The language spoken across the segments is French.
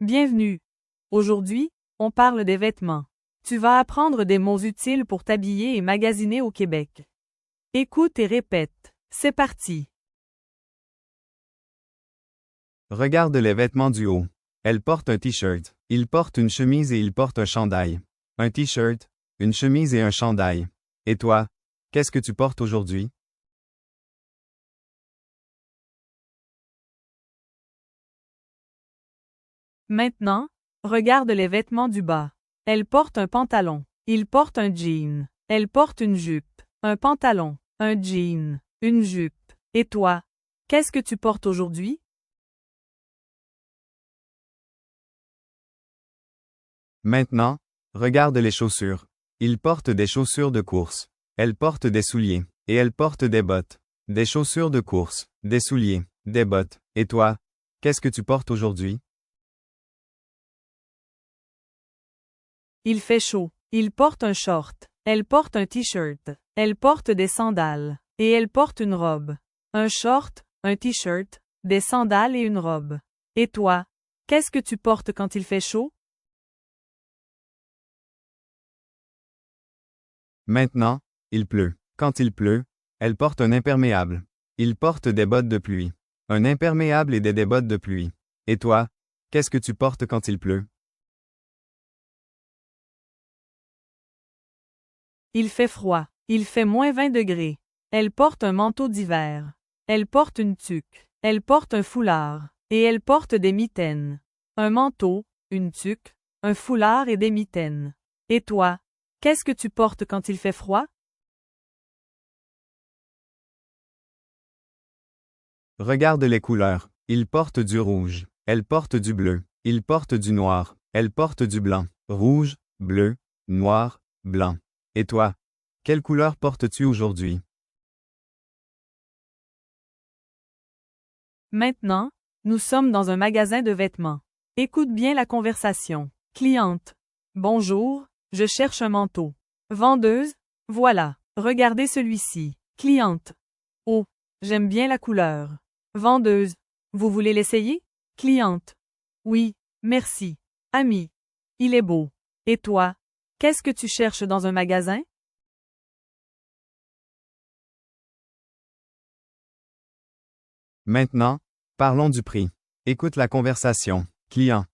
Bienvenue. Aujourd'hui, on parle des vêtements. Tu vas apprendre des mots utiles pour t'habiller et magasiner au Québec. Écoute et répète. C'est parti. Regarde les vêtements du haut. Elle porte un t-shirt. Il porte une chemise et il porte un chandail. Un t-shirt, une chemise et un chandail. Et toi, qu'est-ce que tu portes aujourd'hui? Maintenant, regarde les vêtements du bas. Elle porte un pantalon. Il porte un jean. Elle porte une jupe. Un pantalon, un jean, une jupe. Et toi, qu'est-ce que tu portes aujourd'hui? Maintenant, regarde les chaussures. Il porte des chaussures de course. Elle porte des souliers. Et elle porte des bottes. Des chaussures de course, des souliers, des bottes. Et toi, qu'est-ce que tu portes aujourd'hui? Il fait chaud. Il porte un short. Elle porte un t-shirt. Elle porte des sandales. Et elle porte une robe. Un short, un t-shirt, des sandales et une robe. Et toi, qu'est-ce que tu portes quand il fait chaud? Maintenant, il pleut. Quand il pleut, elle porte un imperméable. Il porte des bottes de pluie. Un imperméable et des bottes de pluie. Et toi, qu'est-ce que tu portes quand il pleut? Il fait froid. Il fait moins 20 degrés. Elle porte un manteau d'hiver. Elle porte une tuque. Elle porte un foulard. Et elle porte des mitaines. Un manteau, une tuque, un foulard et des mitaines. Et toi, qu'est-ce que tu portes quand il fait froid? Regarde les couleurs. Il porte du rouge. Elle porte du bleu. Il porte du noir. Elle porte du blanc. Rouge, bleu, noir, blanc. Et toi, quelle couleur portes-tu aujourd'hui? Maintenant, nous sommes dans un magasin de vêtements. Écoute bien la conversation. Cliente. Bonjour, je cherche un manteau. Vendeuse. Voilà, regardez celui-ci. Cliente. Oh, j'aime bien la couleur. Vendeuse. Vous voulez l'essayer? Cliente. Oui, merci. Ami. Il est beau. Et toi, qu'est-ce que tu cherches dans un magasin? Maintenant, parlons du prix. Écoute la conversation. Client.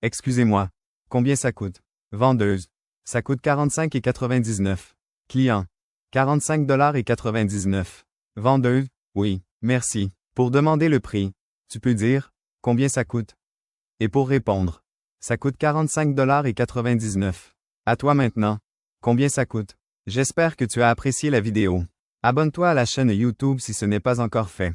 Excusez-moi. Combien ça coûte? Vendeuse. Ça coûte 45,99. Client. 45,99 $. Vendeuse. Oui, merci. Pour demander le prix, tu peux dire, combien ça coûte? Et pour répondre, ça coûte 45,99 $. À toi maintenant. Combien ça coûte? J'espère que tu as apprécié la vidéo. Abonne-toi à la chaîne YouTube si ce n'est pas encore fait.